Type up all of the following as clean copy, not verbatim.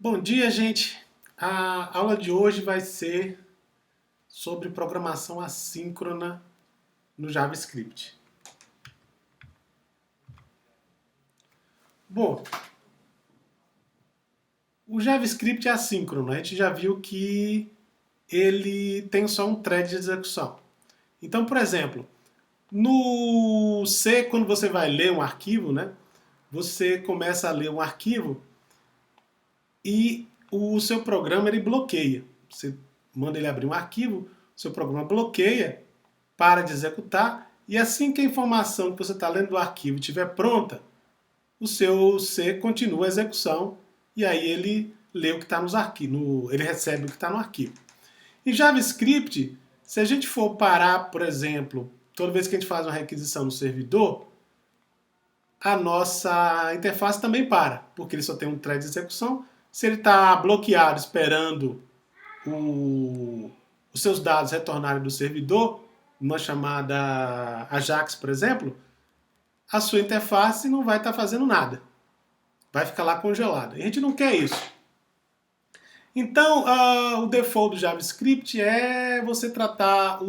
Bom dia, gente! A aula de hoje vai ser sobre programação assíncrona no JavaScript. Bom, o JavaScript é assíncrono. A gente já viu que ele tem só um thread de execução. Então, por exemplo, no C, quando você vai ler um arquivo, né, você começa a ler um arquivo e o seu programa ele bloqueia. Você manda ele abrir um arquivo, o seu programa bloqueia, para de executar, e assim que a informação que você está lendo do arquivo estiver pronta, o seu C continua a execução e aí ele lê o que está nos arquivos, ele recebe o que está no arquivo. Em JavaScript, se a gente for parar, por exemplo, toda vez que a gente faz uma requisição no servidor, a nossa interface também para, porque ele só tem um thread de execução. Se ele está bloqueado esperando os seus dados retornarem do servidor, uma chamada Ajax, por exemplo, a sua interface não vai estar fazendo nada. Vai ficar lá congelada. E a gente não quer isso. Então, o default do JavaScript é você tratar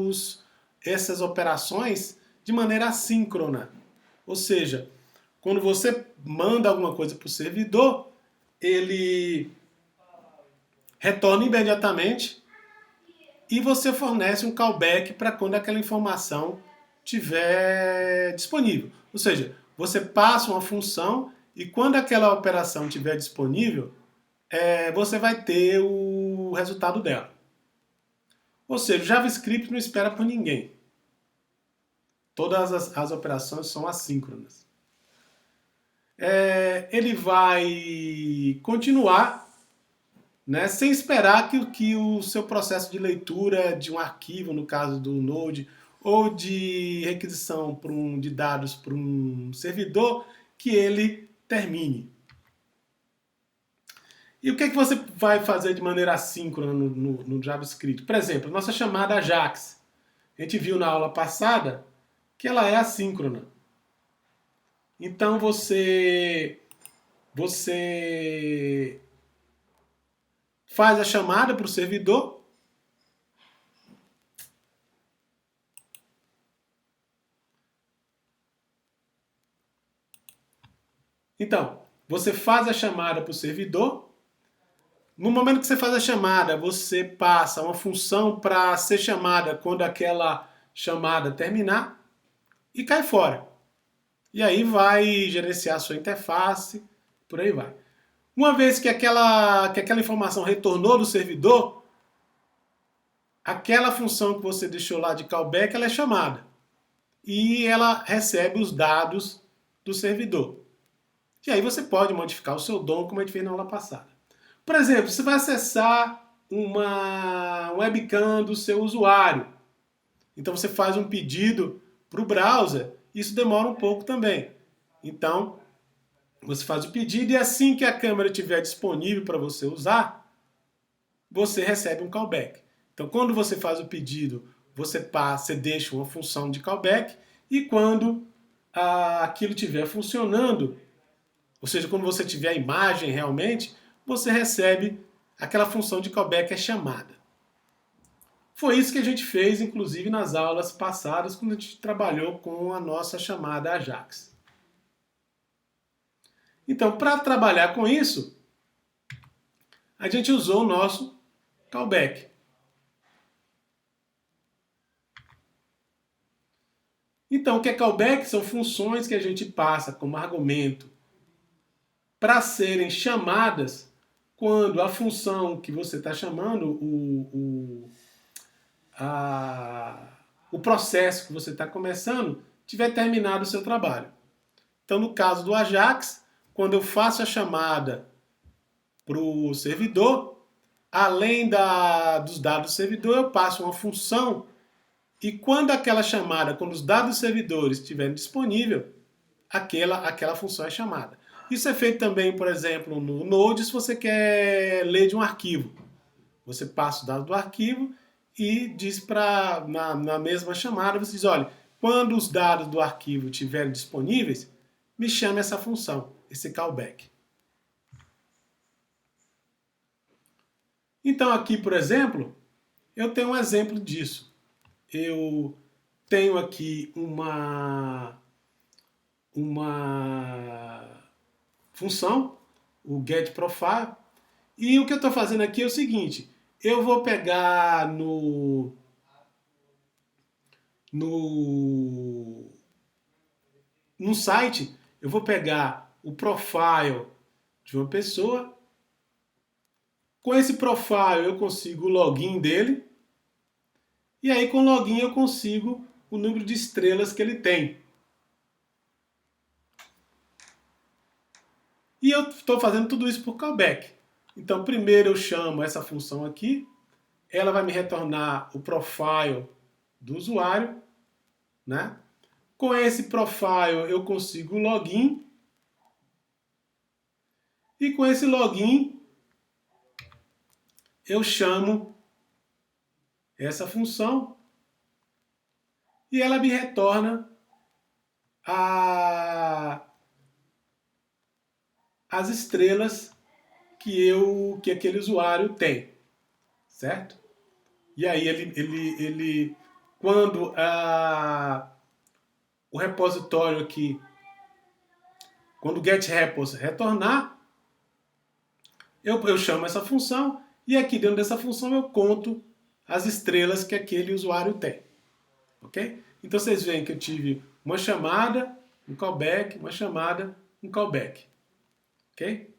essas operações de maneira assíncrona. Ou seja, quando você manda alguma coisa para o servidor, ele retorna imediatamente e você fornece um callback para quando aquela informação estiver disponível. Ou seja, você passa uma função e quando aquela operação estiver disponível, você vai ter o resultado dela. Ou seja, o JavaScript não espera por ninguém. Todas as operações são assíncronas. Ele vai continuar, né, sem esperar que o seu processo de leitura de um arquivo, no caso do Node, ou de requisição de dados para um servidor, que ele termine. E o que você vai fazer de maneira assíncrona no JavaScript? Por exemplo, nossa chamada Ajax. A gente viu na aula passada que ela é assíncrona. Então você faz a chamada para o servidor. Então, você faz a chamada para o servidor. No momento que você faz a chamada, você passa uma função para ser chamada quando aquela chamada terminar e cai fora. E aí vai gerenciar a sua interface, por aí vai. Uma vez que aquela informação retornou do servidor, aquela função que você deixou lá de callback, ela é chamada. E ela recebe os dados do servidor. E aí você pode modificar o seu DOM, como a gente fez na aula passada. Por exemplo, você vai acessar uma webcam do seu usuário. Então você faz um pedido para o browser, isso demora um pouco também. Então, você faz o pedido e assim que a câmera estiver disponível para você usar, você recebe um callback. Então, quando você faz o pedido, você deixa uma função de callback e quando aquilo estiver funcionando, ou seja, quando você tiver a imagem realmente, você recebe aquela função de callback é chamada. Foi isso que a gente fez, inclusive, nas aulas passadas, quando a gente trabalhou com a nossa chamada Ajax. Então, para trabalhar com isso, a gente usou o nosso callback. Então, o que é callback? São funções que a gente passa como argumento para serem chamadas quando a função que você está chamando, o processo que você está começando, tiver terminado o seu trabalho. Então, no caso do Ajax, quando eu faço a chamada para o servidor, além dos dados do servidor, eu passo uma função e quando aquela chamada, quando os dados dos servidores estiverem disponíveis, aquela função é chamada. Isso é feito também, por exemplo, no Node, se você quer ler de um arquivo. Você passa os dados do arquivo e diz na mesma chamada, você diz, olha, quando os dados do arquivo estiverem disponíveis, me chame essa função, esse callback. Então aqui, por exemplo, eu tenho um exemplo disso. Eu tenho aqui uma função, o getProfile, e o que eu estou fazendo aqui é o seguinte, eu vou pegar no site, eu vou pegar o profile de uma pessoa, com esse profile eu consigo o login dele, e aí com o login eu consigo o número de estrelas que ele tem. E eu estou fazendo tudo isso por callback. Então primeiro eu chamo essa função aqui, ela vai me retornar o profile do usuário, né? Com esse profile eu consigo o login, e com esse login eu chamo essa função e ela me retorna as estrelas que aquele usuário tem, certo? E aí ele quando o repositório aqui, quando o getRepos retornar, eu chamo essa função e aqui dentro dessa função eu conto as estrelas que aquele usuário tem, ok? Então vocês veem que eu tive uma chamada, um callback, uma chamada, um callback, ok?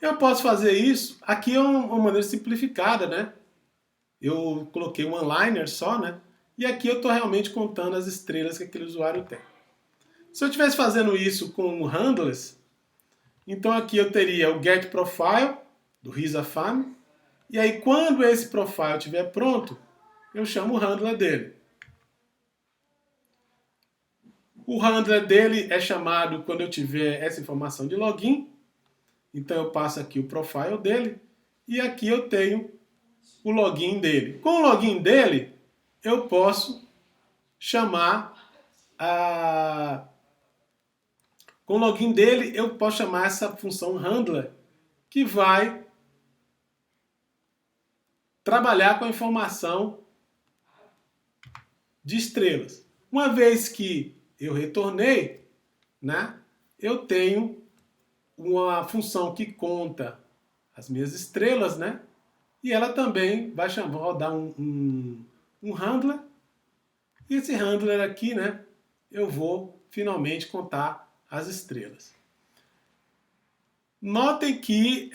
Eu posso fazer isso, aqui é uma maneira simplificada, né? Eu coloquei um one-liner só, né? E aqui eu estou realmente contando as estrelas que aquele usuário tem. Se eu estivesse fazendo isso com handlers, então aqui eu teria o getProfile, do RisaFan, e aí quando esse profile estiver pronto, eu chamo o handler dele. O handler dele é chamado quando eu tiver essa informação de login, então eu passo aqui o profile dele, e aqui eu tenho o login dele. Com o login dele, eu posso chamar com o login dele, eu posso chamar essa função handler, que vai trabalhar com a informação de estrelas. Uma vez que eu retornei, né, eu tenho uma função que conta as minhas estrelas, né, e ela também vai rodar um handler, e esse handler aqui, né, eu vou finalmente contar as estrelas. Notem que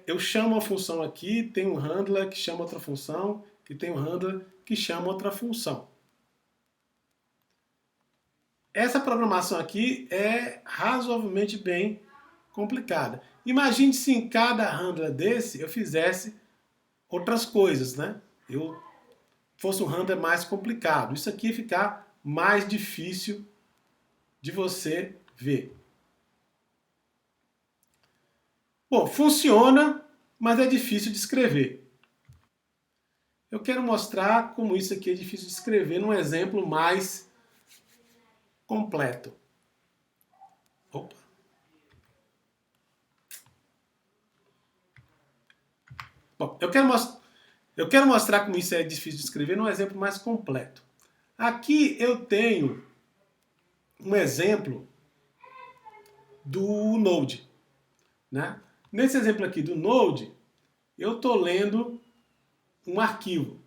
eu chamo uma função aqui, tem um handler que chama outra função, que tem um handler que chama outra função. Essa programação aqui é razoavelmente bem complicada. Imagine se em cada handler desse eu fizesse outras coisas, né? Eu fosse um handler mais complicado. Isso aqui ia ficar mais difícil de você ver. Bom, funciona, mas é difícil de escrever. Eu quero mostrar como isso aqui é difícil de escrever num exemplo mais completo. Opa. Bom, eu quero mostrar como isso é difícil de escrever num exemplo mais completo. Aqui eu tenho um exemplo do Node, né? Nesse exemplo aqui do Node, eu estou lendo um arquivo.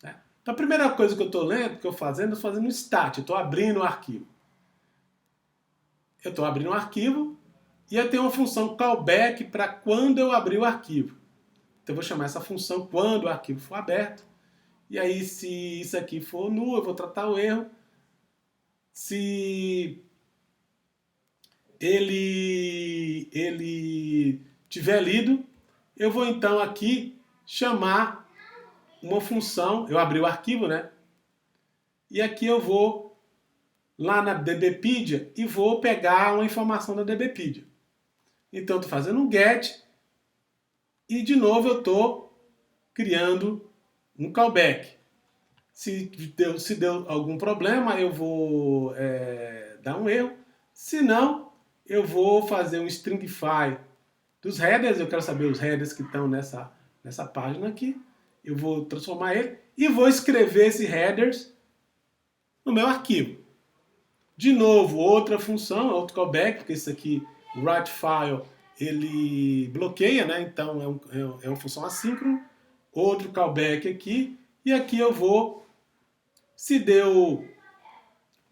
Né? Então a primeira coisa que eu estou fazendo um stat, eu estou abrindo o arquivo. Eu estou abrindo um arquivo e eu tenho uma função callback para quando eu abrir o arquivo. Então eu vou chamar essa função quando o arquivo for aberto. E aí se isso aqui for null, eu vou tratar o erro. Se ele tiver lido, eu vou então aqui chamar uma função, eu abri o arquivo, né? E aqui eu vou lá na DBpedia e vou pegar uma informação da DBpedia. Então eu estou fazendo um get e de novo eu estou criando um callback. Se deu algum problema, eu vou dar um erro. Se não, eu vou fazer um stringify dos headers, eu quero saber os headers que estão nessa página aqui. Eu vou transformar ele e vou escrever esses headers no meu arquivo. De novo, outra função, outro callback, porque isso aqui, o write file, ele bloqueia, né? Então é uma função assíncrona. Outro callback aqui, e aqui eu vou, se deu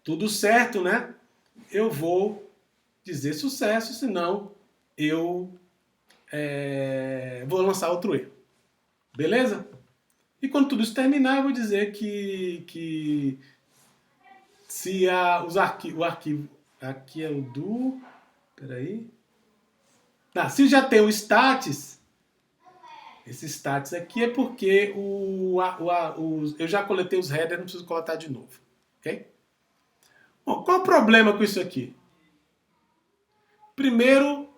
tudo certo, né? Eu vou dizer sucesso, senão eu vou lançar outro erro. Beleza? E quando tudo isso terminar, eu vou dizer que se o arquivo aqui é o do... Peraí. Se já tem o status, esse status aqui é porque eu já coletei os headers, não preciso coletar de novo. Ok? Bom, qual o problema com isso aqui? Primeiro,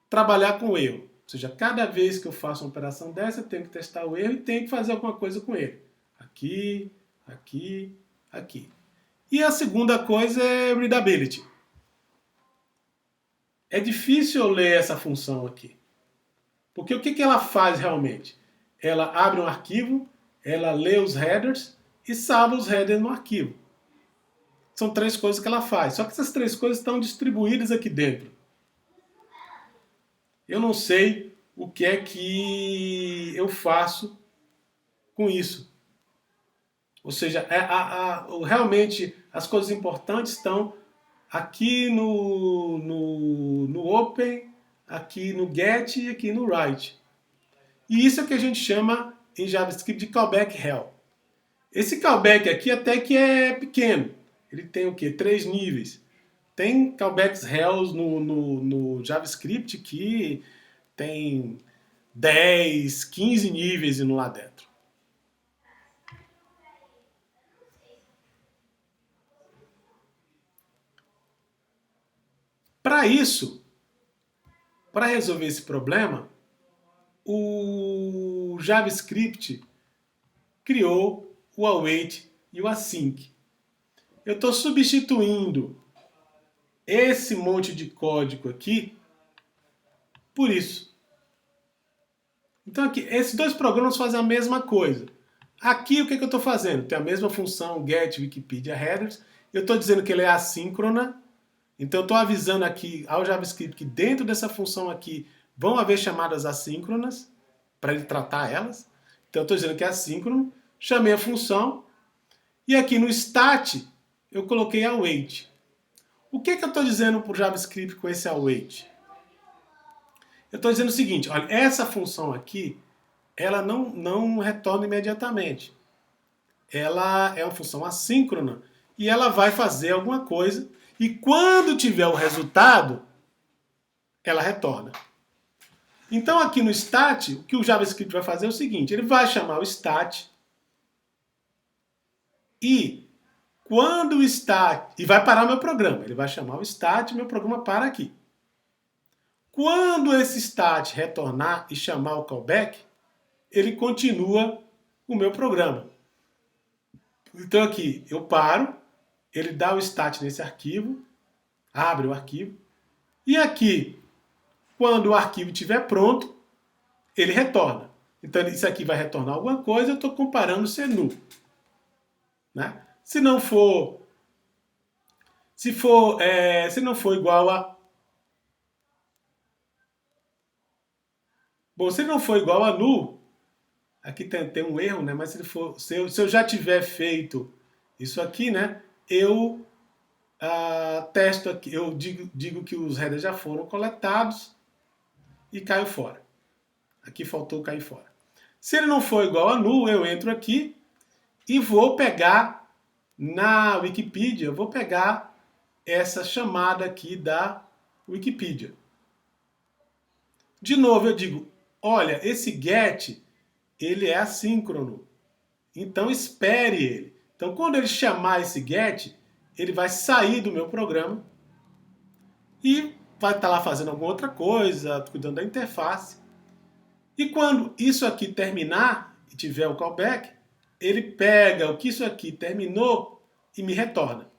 trabalhar com o erro. Ou seja, cada vez que eu faço uma operação dessa, eu tenho que testar o erro e tenho que fazer alguma coisa com ele. Aqui, aqui, aqui. E a segunda coisa é readability. É difícil eu ler essa função aqui. Porque o que ela faz realmente? Ela abre um arquivo, ela lê os headers e salva os headers no arquivo. São 3 coisas que ela faz. Só que essas 3 coisas estão distribuídas aqui dentro. Eu não sei o que é que eu faço com isso. Ou seja, realmente as coisas importantes estão aqui no Open, aqui no Get e aqui no Write. E isso é o que a gente chama em JavaScript de callback hell. Esse callback aqui até que é pequeno. Ele tem o quê? 3 níveis. Tem callbacks hells no JavaScript que tem 10, 15 níveis indo lá dentro. Para isso, para resolver esse problema, o JavaScript criou o await e o async. Eu estou substituindo esse monte de código aqui por isso. Então aqui, esses 2 programas fazem a mesma coisa. Aqui o que eu estou fazendo? Tem a mesma função get Wikipedia headers. Eu estou dizendo que ele é assíncrona. Então eu estou avisando aqui ao JavaScript que dentro dessa função aqui vão haver chamadas assíncronas para ele tratar elas. Então eu estou dizendo que é assíncrono. Chamei a função. E aqui no stat eu coloquei await. O que eu estou dizendo para o JavaScript com esse await? Eu estou dizendo o seguinte, olha, essa função aqui, ela não retorna imediatamente. Ela é uma função assíncrona e ela vai fazer alguma coisa e quando tiver o resultado, ela retorna. Então aqui no stat, o que o JavaScript vai fazer é o seguinte, ele vai chamar o stat e quando o stat... E vai parar meu programa. Ele vai chamar o stat e meu programa para aqui. Quando esse stat retornar e chamar o callback, ele continua o meu programa. Então aqui eu paro, ele dá o stat nesse arquivo, abre o arquivo, e aqui, quando o arquivo estiver pronto, ele retorna. Então isso aqui vai retornar alguma coisa, eu estou comparando se é null. Né? Se não for igual a... Bom, se não for igual a null, aqui tem um erro, né? Mas se eu já tiver feito isso aqui, né? Eu testo aqui, eu digo que os headers já foram coletados e caio fora. Aqui faltou cair fora. Se ele não for igual a null, eu entro aqui e vou pegar na Wikipedia, eu vou pegar essa chamada aqui da Wikipedia. De novo eu digo, olha, esse get, ele é assíncrono. Então espere ele. Então quando ele chamar esse get, ele vai sair do meu programa e vai estar lá fazendo alguma outra coisa, cuidando da interface. E quando isso aqui terminar e tiver o callback, ele pega o que isso aqui terminou e me retorna.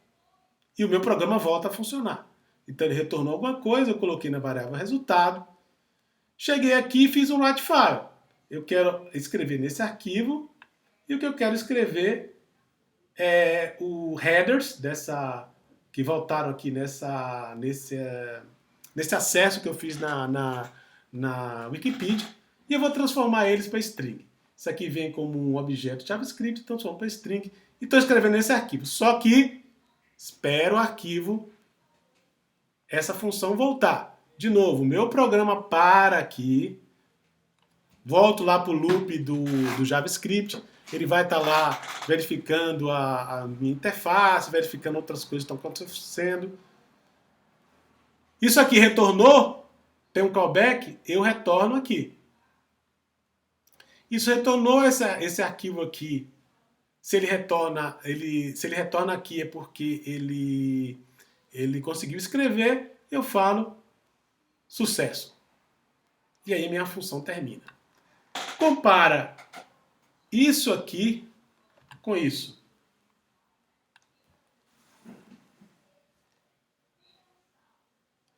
E o meu programa volta a funcionar. Então ele retornou alguma coisa, eu coloquei na variável resultado Cheguei aqui e fiz um write file. Eu quero escrever nesse arquivo e o que eu quero escrever é o headers que voltaram aqui nesse acesso que eu fiz na Wikipedia e eu vou transformar eles para string. Isso aqui vem como um objeto JavaScript, transformo para string e estou escrevendo nesse arquivo. Só que espero o arquivo, essa função voltar. De novo, meu programa para aqui, volto lá para o loop do JavaScript, ele vai estar lá verificando a minha interface, verificando outras coisas que estão acontecendo. Isso aqui retornou, tem um callback, eu retorno aqui. Isso retornou esse arquivo aqui. Se ele retorna aqui é porque ele conseguiu escrever, eu falo sucesso. E aí minha função termina. Compara isso aqui com isso.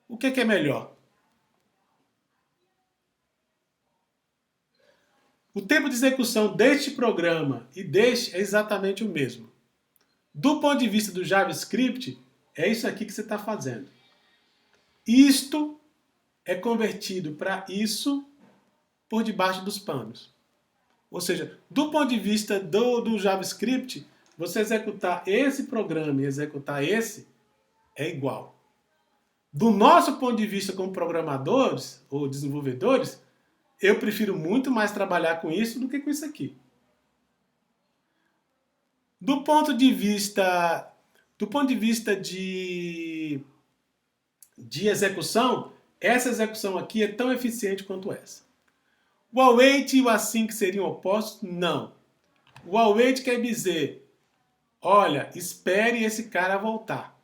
O que é melhor? O tempo de execução deste programa e deste é exatamente o mesmo. Do ponto de vista do JavaScript, é isso aqui que você está fazendo. Isto é convertido para isso por debaixo dos panos. Ou seja, do ponto de vista do JavaScript, você executar esse programa e executar esse é igual. Do nosso ponto de vista como programadores ou desenvolvedores, eu prefiro muito mais trabalhar com isso do que com isso aqui. Do ponto de vista de execução, essa execução aqui é tão eficiente quanto essa. O await e o async seriam opostos? Não. O await quer dizer, olha, espere esse cara voltar.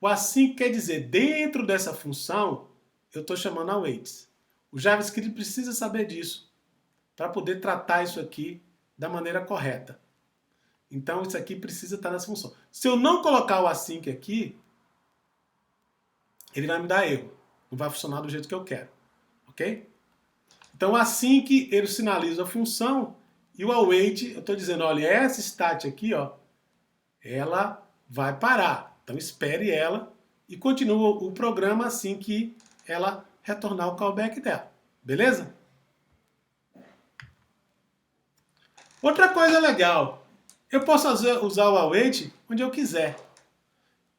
O async quer dizer, dentro dessa função, eu estou chamando awaits. O JavaScript precisa saber disso para poder tratar isso aqui da maneira correta. Então isso aqui precisa estar nessa função. Se eu não colocar o async aqui, ele vai me dar erro. Não vai funcionar do jeito que eu quero. Ok? Então assim que ele sinaliza a função e o await, eu estou dizendo, olha, essa stat aqui, ó, ela vai parar. Então espere ela e continua o programa assim que ela retornar o callback dela. Beleza? Outra coisa legal, eu posso usar o await onde eu quiser.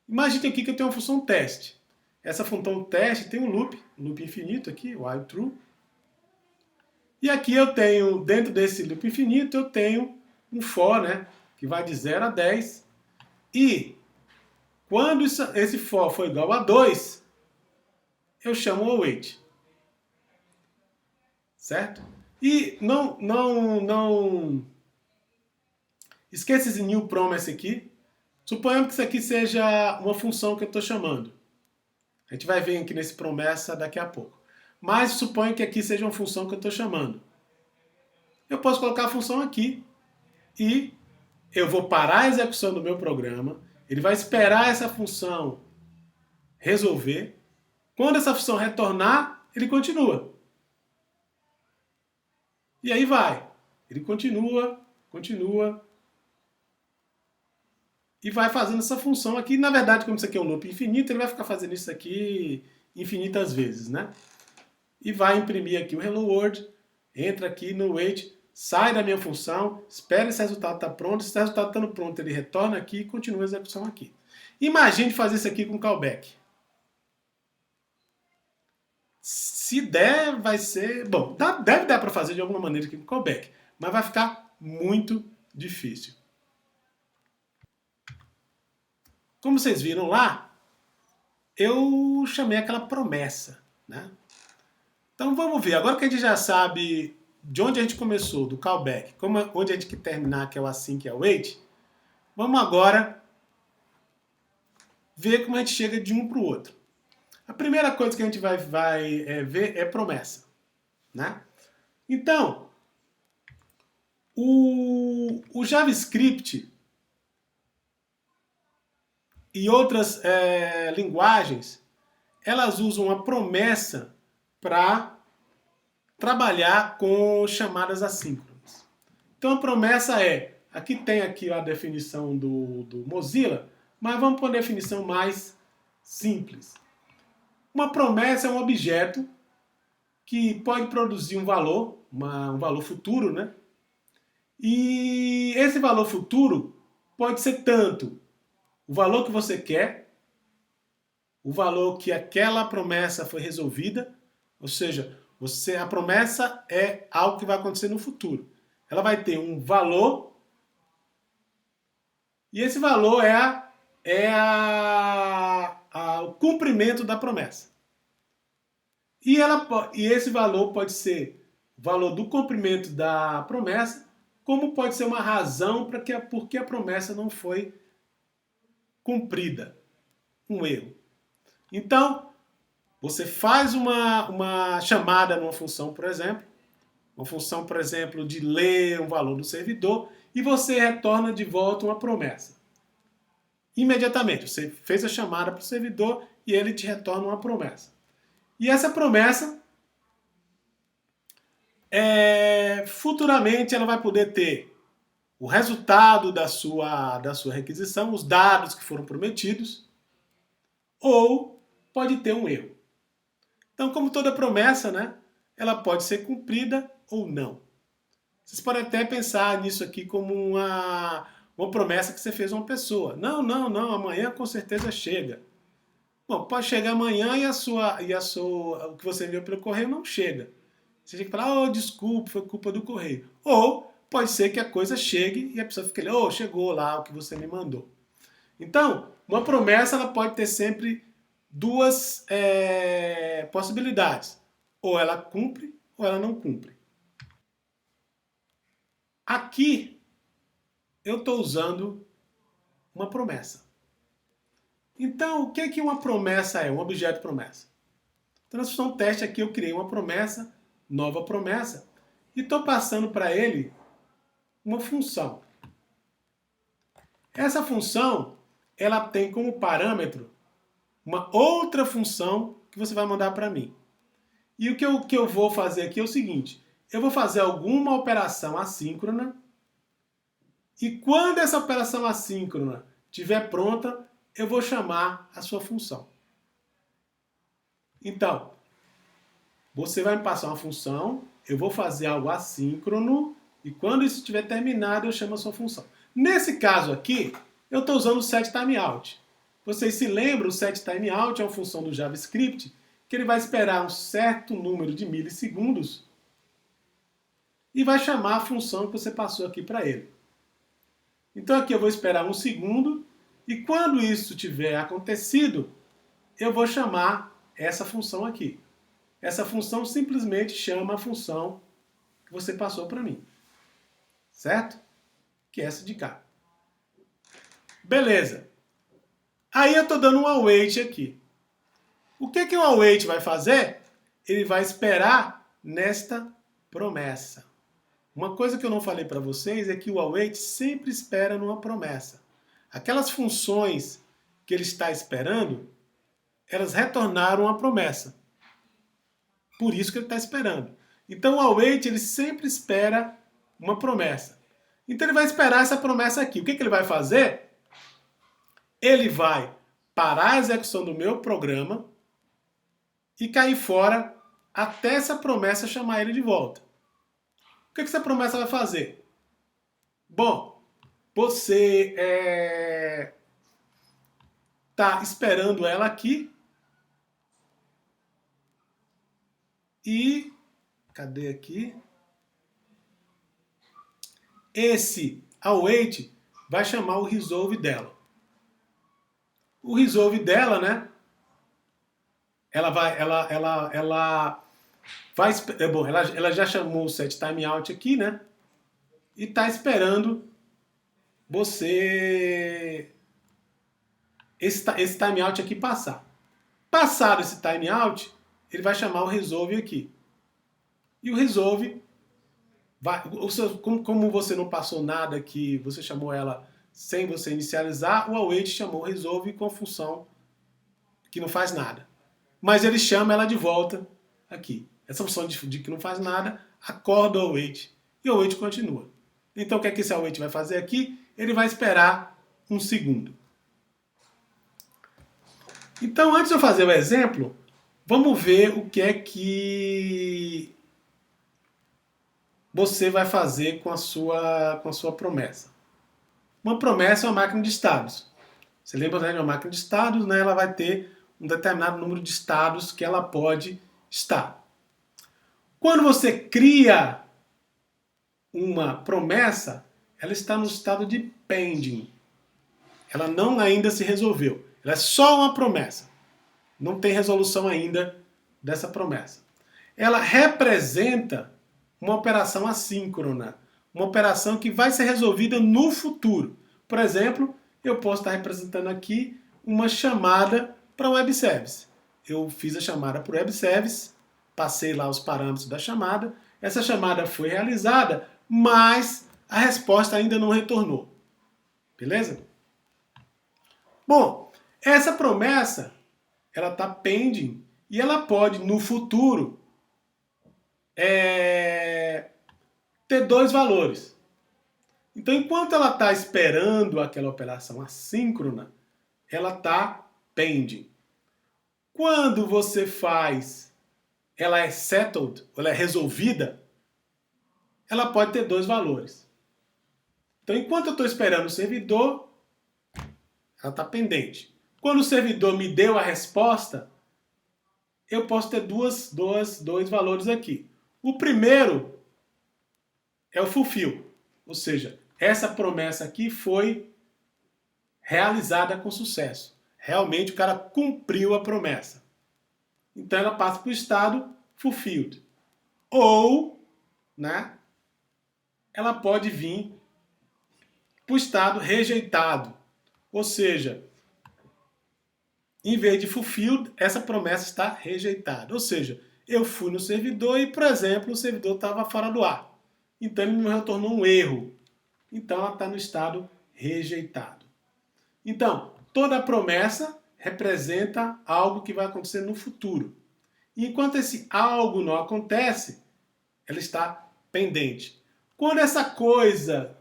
Imagine aqui que eu tenho uma função teste. Essa função teste tem um loop infinito aqui, while true. E aqui eu tenho, dentro desse loop infinito, eu tenho um for, né, que vai de 0 a 10. E quando esse for for igual a 2, eu chamo o await. Certo? E não esqueça esse new promise aqui. Suponhamos que isso aqui seja uma função que eu estou chamando. A gente vai ver aqui nesse promessa daqui a pouco. Mas suponho que aqui seja uma função que eu estou chamando. Eu posso colocar a função aqui e eu vou parar a execução do meu programa. Ele vai esperar essa função resolver. Quando essa função retornar, ele continua. E aí vai. Ele continua e vai fazendo essa função aqui. Na verdade, como isso aqui é um loop infinito, ele vai ficar fazendo isso aqui infinitas vezes, né? E vai imprimir aqui o hello world, entra aqui no wait, sai da minha função, espera esse resultado estar pronto. Se esse resultado estando pronto, ele retorna aqui e continua a execução aqui. Imagine fazer isso aqui com callback. Se der, vai ser... Bom, deve dar para fazer de alguma maneira aqui com callback, mas vai ficar muito difícil. Como vocês viram lá, eu chamei aquela promessa, né? Então vamos ver, agora que a gente já sabe de onde a gente começou, do callback, onde a gente quer terminar, que é o async e o await, vamos agora ver como a gente chega de um para o outro. A primeira coisa que a gente vai ver é promessa, né? Então, o JavaScript e outras linguagens, elas usam a promessa para trabalhar com chamadas assíncronas. Então a promessa é, aqui tem aqui a definição do Mozilla, mas vamos para uma definição mais simples. Uma promessa é um objeto que pode produzir um valor, um valor futuro, né? E esse valor futuro pode ser tanto o valor que você quer, o valor que aquela promessa foi resolvida, ou seja, a promessa é algo que vai acontecer no futuro. Ela vai ter um valor e esse valor o cumprimento da promessa. E esse valor pode ser o valor do cumprimento da promessa, como pode ser uma razão por que a promessa não foi cumprida. Um erro. Então, você faz uma chamada numa função, por exemplo, uma função, por exemplo, de ler um valor do servidor, e você retorna de volta uma promessa. Imediatamente, você fez a chamada para o servidor e ele te retorna uma promessa. E essa promessa, futuramente, ela vai poder ter o resultado da sua requisição, os dados que foram prometidos, ou pode ter um erro. Então, como toda promessa, né, ela pode ser cumprida ou não. Vocês podem até pensar nisso aqui como uma promessa que você fez a uma pessoa. Não, amanhã com certeza chega. Bom, pode chegar amanhã e o que você enviou pelo correio não chega. Você tem que falar, oh, desculpa, foi culpa do correio. Ou pode ser que a coisa chegue e a pessoa fique ali, oh, chegou lá o que você me mandou. Então, uma promessa ela pode ter sempre duas possibilidades. Ou ela cumpre ou ela não cumpre. Aqui eu estou usando uma promessa. Então, o que uma promessa é? Um objeto promessa. Então, na função teste aqui eu criei uma promessa, nova promessa, e estou passando para ele uma função. Essa função, ela tem como parâmetro uma outra função que você vai mandar para mim. E o que eu vou fazer aqui é o seguinte, eu vou fazer alguma operação assíncrona, e quando essa operação assíncrona estiver pronta, eu vou chamar a sua função. Então, você vai me passar uma função, eu vou fazer algo assíncrono, e quando isso estiver terminado, eu chamo a sua função. Nesse caso aqui, eu estou usando o setTimeout. Vocês se lembram, o setTimeout é uma função do JavaScript que ele vai esperar um certo número de milissegundos e vai chamar a função que você passou aqui para ele. Então aqui eu vou esperar um segundo e quando isso tiver acontecido, eu vou chamar essa função aqui. Essa função simplesmente chama a função que você passou para mim. Certo? Que é essa de cá. Beleza. Aí eu estou dando um await aqui. O que o await vai fazer? Ele vai esperar nesta promessa. Uma coisa que eu não falei para vocês é que o await sempre espera numa promessa. Aquelas funções que ele está esperando, elas retornaram uma promessa. Por isso que ele está esperando. Então o await ele sempre espera uma promessa. Então ele vai esperar essa promessa aqui. O que ele vai fazer? Ele vai parar a execução do meu programa e cair fora até essa promessa chamar ele de volta. O que essa promessa vai fazer? Bom, você está esperando ela aqui e cadê aqui? Esse await vai chamar o resolve dela. O resolve dela, né? Ela já chamou o setTimeout aqui, né? E está esperando você esse timeout aqui passar. Passado esse timeout, ele vai chamar o resolve aqui. E o resolve vai, como você não passou nada aqui, você chamou ela sem você inicializar, o await chamou o resolve com a função que não faz nada. Mas ele chama ela de volta aqui. essa função de que não faz nada, acorda o await e o await continua. Então o que é que esse await vai fazer aqui? Ele vai esperar um segundo. Então antes de eu fazer o exemplo, vamos ver o que é que você vai fazer com a sua promessa. Uma promessa é uma máquina de estados. Você lembra, né, de uma máquina de estados, né, ela vai ter um determinado número de estados que ela pode estar. Quando você cria uma promessa, ela está no estado de pending. Ela não ainda se resolveu. Ela é só uma promessa. Não tem resolução ainda dessa promessa. Ela representa uma operação assíncrona, uma operação que vai ser resolvida no futuro. Por exemplo, eu posso estar representando aqui uma chamada para o web service. Eu fiz a chamada para o web service, passei lá os parâmetros da chamada, essa chamada foi realizada, mas a resposta ainda não retornou. Beleza? Bom, essa promessa, ela está pending e ela pode, no futuro, ter dois valores. Então, enquanto ela está esperando aquela operação assíncrona, ela está pending. Quando você faz, ela é settled, ela é resolvida, ela pode ter dois valores. Então, enquanto eu estou esperando o servidor, ela está pendente. Quando o servidor me deu a resposta, eu posso ter dois valores aqui. O primeiro é o fulfill, ou seja, essa promessa aqui foi realizada com sucesso. Realmente o cara cumpriu a promessa. Então ela passa para o estado fulfilled. Ou, né, ela pode vir para o estado rejeitado. Ou seja, em vez de fulfilled, essa promessa está rejeitada. Ou seja, eu fui no servidor e, por exemplo, o servidor estava fora do ar. Então ele me retornou um erro. Então ela está no estado rejeitado. Então, toda promessa representa algo que vai acontecer no futuro. E enquanto esse algo não acontece, ela está pendente. Quando essa coisa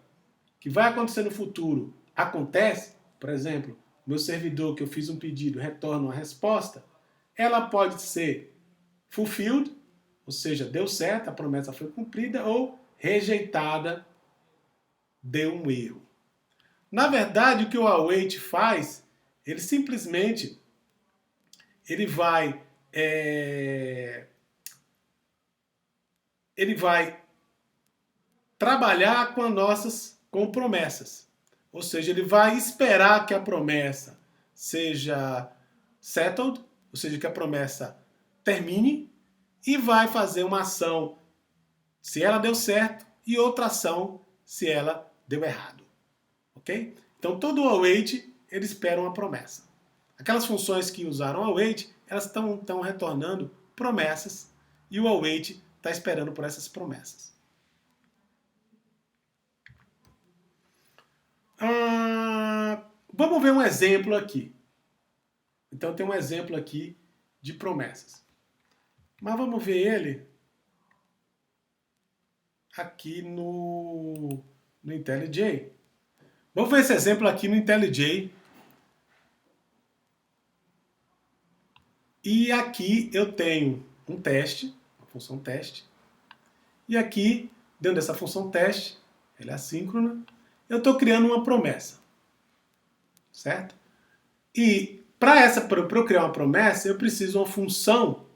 que vai acontecer no futuro acontece, por exemplo, meu servidor que eu fiz um pedido retorna uma resposta, ela pode ser fulfilled, ou seja, deu certo, a promessa foi cumprida, ou rejeitada, deu um erro. Na verdade, o que o await faz, ele simplesmente ele vai trabalhar com promessas. Ou seja, ele vai esperar que a promessa seja settled, ou seja, que a promessa termine, e vai fazer uma ação se ela deu certo e outra ação se ela deu errado. Ok? Então todo o await ele espera uma promessa. Aquelas funções que usaram o await, elas estão retornando promessas e o await está esperando por essas promessas. Vamos ver um exemplo aqui. Então tem um exemplo aqui de promessas. Mas vamos ver ele aqui no IntelliJ. Vamos ver esse exemplo aqui no IntelliJ. E aqui eu tenho um teste, uma função teste. E aqui, dentro dessa função teste, ela é assíncrona, eu estou criando uma promessa. Certo? E para eu criar uma promessa, eu preciso de uma função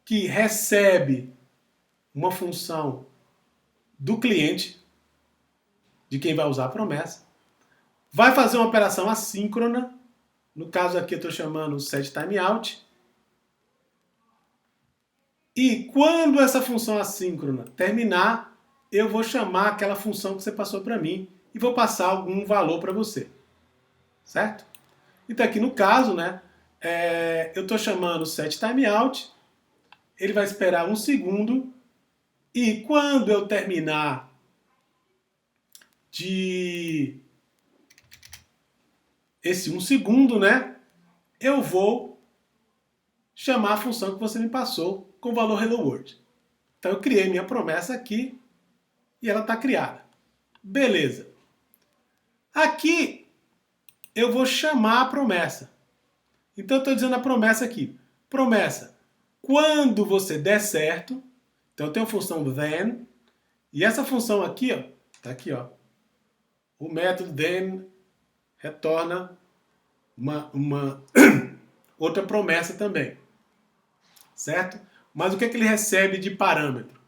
que recebe uma função do cliente, de quem vai usar a promessa, vai fazer uma operação assíncrona, no caso aqui eu estou chamando setTimeout, e quando essa função assíncrona terminar, eu vou chamar aquela função que você passou para mim e vou passar algum valor para você. Certo? Então aqui no caso, né, eu estou chamando setTimeout, ele vai esperar um segundo e quando eu terminar de esse um segundo, né, eu vou chamar a função que você me passou com o valor Hello World. Então eu criei minha promessa aqui e ela está criada. Beleza. Aqui eu vou chamar a promessa. Então eu estou dizendo a promessa aqui. Promessa, quando você der certo, então eu tenho a função then, e essa função aqui, ó, tá aqui, ó. O método then retorna uma outra promessa também. Certo? Mas o que é que ele recebe de parâmetro?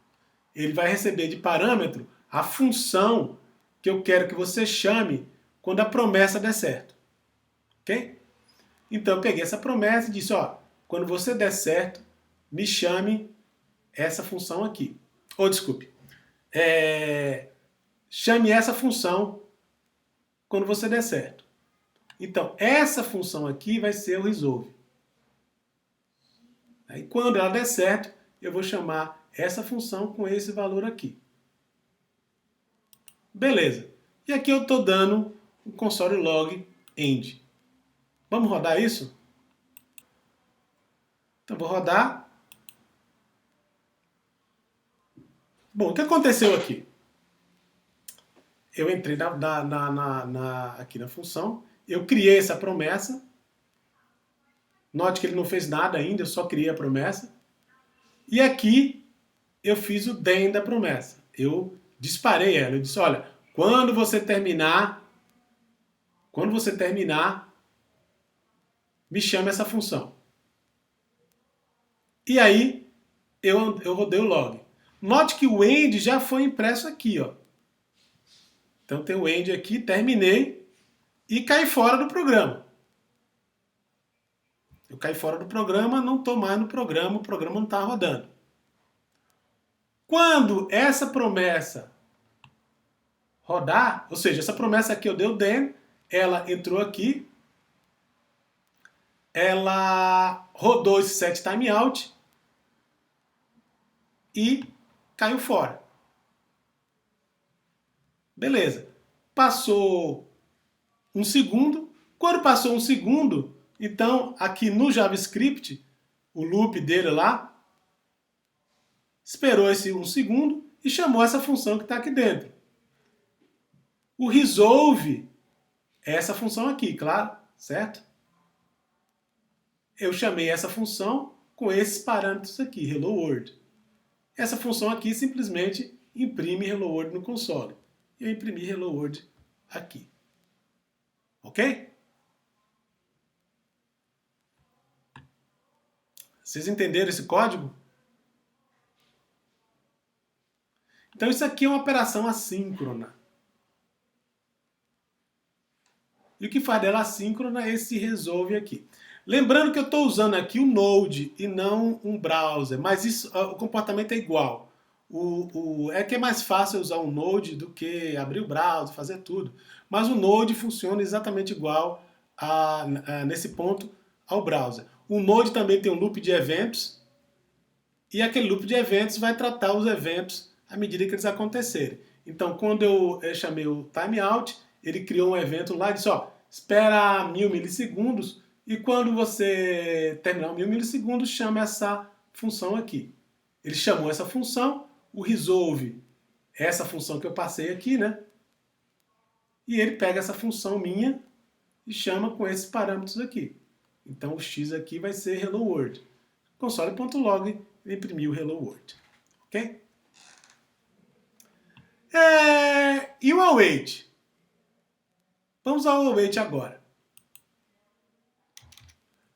Ele vai receber de parâmetro a função que eu quero que você chame quando a promessa der certo. Ok? Então eu peguei essa promessa e disse, ó, quando você der certo, me chame essa função aqui. Ou desculpe, chame essa função quando você der certo. Então essa função aqui vai ser o resolve. Aí quando ela der certo, eu vou chamar essa função com esse valor aqui. Beleza. E aqui eu estou dando o console log end. Vamos rodar isso? Então vou rodar. Bom, o que aconteceu aqui? Eu entrei aqui na função, eu criei essa promessa. Note que ele não fez nada ainda, eu só criei a promessa. E aqui eu fiz o then da promessa. Eu disparei ela. Eu disse, olha, quando você terminar, me chama essa função. E aí eu rodei o log. Note que o end já foi impresso aqui, ó. Então tem o end aqui, terminei e caí fora do programa. Eu caí fora do programa, não estou mais no programa, o programa não está rodando. Quando essa promessa rodar, ou seja, essa promessa aqui eu dei o then, ela entrou aqui, ela rodou esse set timeout e caiu fora. Beleza. Passou um segundo. Quando passou um segundo, então aqui no JavaScript, o loop dele lá, esperou esse um segundo e chamou essa função que está aqui dentro. O resolve é essa função aqui, claro, certo? Eu chamei essa função com esses parâmetros aqui, Hello World. Essa função aqui simplesmente imprime Hello World no console. Eu imprimi Hello World aqui. Ok? Vocês entenderam esse código? Então isso aqui é uma operação assíncrona. E o que faz dela assíncrona é esse resolve aqui. Lembrando que eu estou usando aqui o Node e não um browser, mas isso, o comportamento é igual. É que é mais fácil usar um Node do que abrir o browser, fazer tudo. Mas o Node funciona exatamente igual nesse ponto ao browser. O Node também tem um loop de eventos e aquele loop de eventos vai tratar os eventos à medida que eles acontecerem. Então, quando eu chamei o timeout, ele criou um evento lá e disse, ó, espera 1000 milissegundos e quando você terminar 1000 milissegundos, chama essa função aqui. Ele chamou essa função, o resolve essa função que eu passei aqui, né? E ele pega essa função minha e chama com esses parâmetros aqui. Então o x aqui vai ser Hello World. Console.log ele imprimiu Hello World. Ok? E o await? Vamos ao await agora.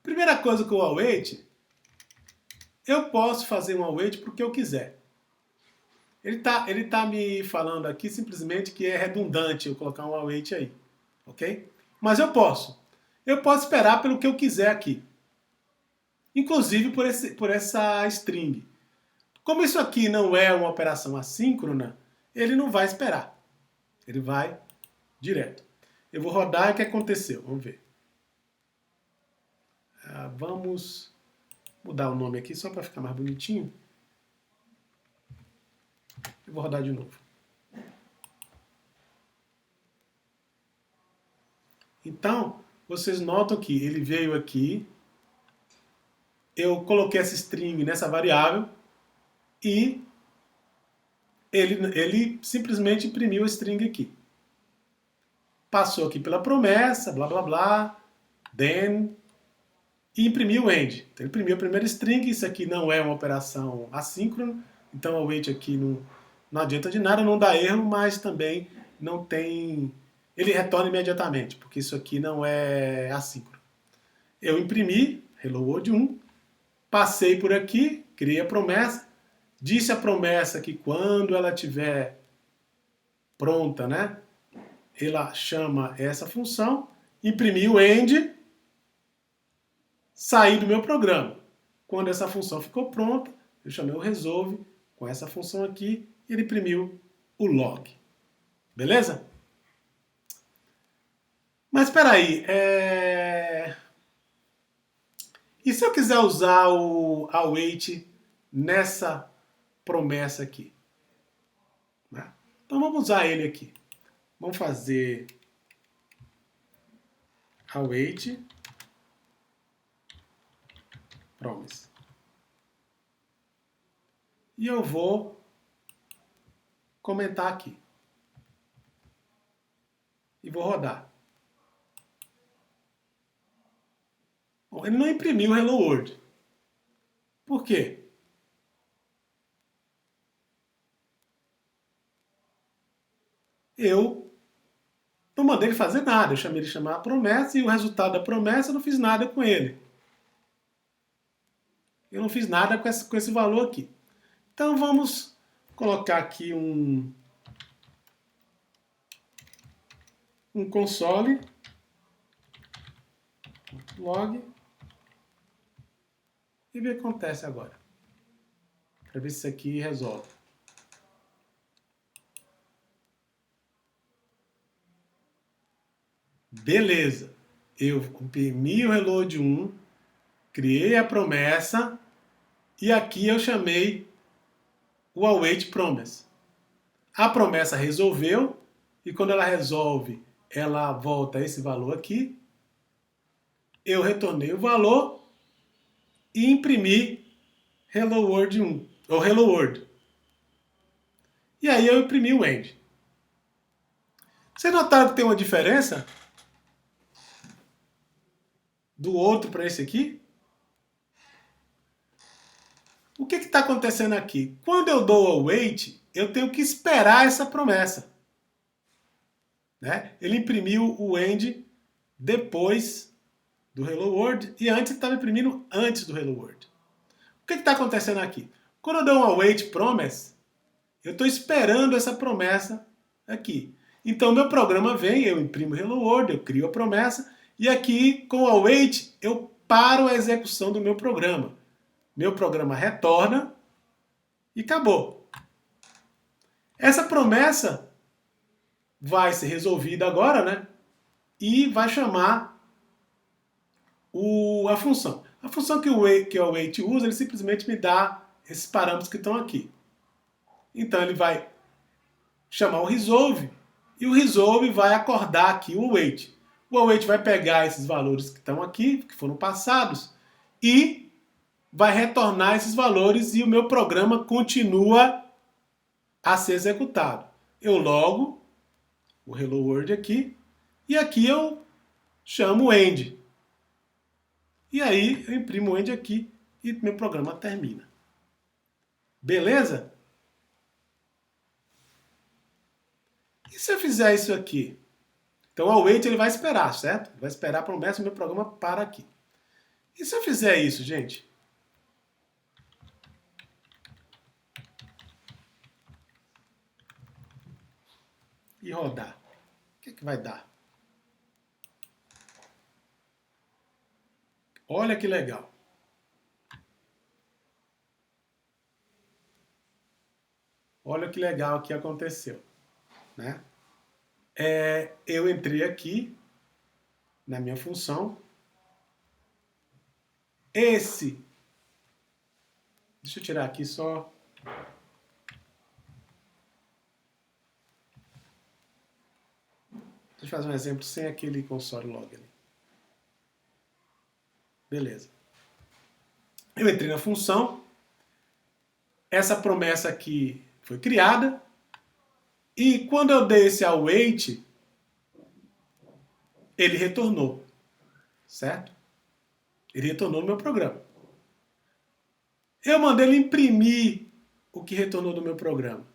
Primeira coisa com o await, eu posso fazer um await para o que eu quiser. Ele tá me falando aqui simplesmente que é redundante eu colocar um await aí. Ok? Mas eu posso. Eu posso esperar pelo que eu quiser aqui. Inclusive por essa string. Como isso aqui não é uma operação assíncrona, ele não vai esperar. Ele vai direto. Eu vou rodar e o que aconteceu? Vamos ver. Vamos mudar o nome aqui só para ficar mais bonitinho. Eu vou rodar de novo. Então, vocês notam que ele veio aqui, eu coloquei essa string nessa variável e ele simplesmente imprimiu a string aqui. Passou aqui pela promessa, blá blá blá, then, e imprimiu o end. Então ele imprimiu a primeira string, isso aqui não é uma operação assíncrona, então o await aqui não adianta de nada, não dá erro, mas também não tem... Ele retorna imediatamente, porque isso aqui não é assíncrono. Eu imprimi, hello world 1, passei por aqui, criei a promessa, disse a promessa que quando ela estiver pronta, né, ela chama essa função, imprimi o end, saí do meu programa. Quando essa função ficou pronta, eu chamei o resolve com essa função aqui e ele imprimiu o log. Beleza? Mas espera aí, e se eu quiser usar o await nessa promessa aqui? Né? Então vamos usar ele aqui. Vamos fazer await promise. E eu vou comentar aqui. E vou rodar. Bom, ele não imprimiu o Hello World. Por quê? Eu não mandei ele fazer nada. Eu chamei ele de chamar a promessa e o resultado da promessa eu não fiz nada com ele. Eu não fiz nada com esse valor aqui. Então vamos colocar aqui um console log e ver o que acontece agora. Para ver se isso aqui resolve. Beleza. Eu imprimi o reload 1, criei a promessa e aqui eu chamei o await promise. A promessa resolveu e quando ela resolve, ela volta esse valor aqui. Eu retornei o valor e imprimi Hello World 1, ou Hello World. E aí eu imprimi o end. Vocês notaram que tem uma diferença do outro para esse aqui? O que está acontecendo aqui? Quando eu dou o await, eu tenho que esperar essa promessa. Né? Ele imprimiu o end depois do Hello World e antes estava imprimindo antes do Hello World. O que está acontecendo aqui? Quando eu dou um await promise, eu estou esperando essa promessa aqui. Então meu programa vem, eu imprimo Hello World, eu crio a promessa e aqui com o await eu paro a execução do meu programa. Meu programa retorna e acabou. Essa promessa vai ser resolvida agora, né? E vai chamar a função. A função que o await usa, ele simplesmente me dá esses parâmetros que estão aqui. Então ele vai chamar o resolve e o resolve vai acordar aqui o await. O await vai pegar esses valores que estão aqui, que foram passados, e vai retornar esses valores e o meu programa continua a ser executado. Eu logo o Hello World aqui e aqui eu chamo o end. E aí eu imprimo o end aqui e meu programa termina. Beleza? E se eu fizer isso aqui? Então o await ele vai esperar, certo? Ele vai esperar a promessa, meu programa para aqui. E se eu fizer isso, gente? E rodar. O que vai dar? Olha que legal. Olha que legal que aconteceu. Né? Eu entrei aqui na minha função. Deixa eu tirar aqui só. Deixa eu fazer um exemplo sem aquele console log ali. Beleza. Eu entrei na função, essa promessa aqui foi criada, e quando eu dei esse await, ele retornou, certo? Ele retornou no meu programa. Eu mandei ele imprimir o que retornou do meu programa.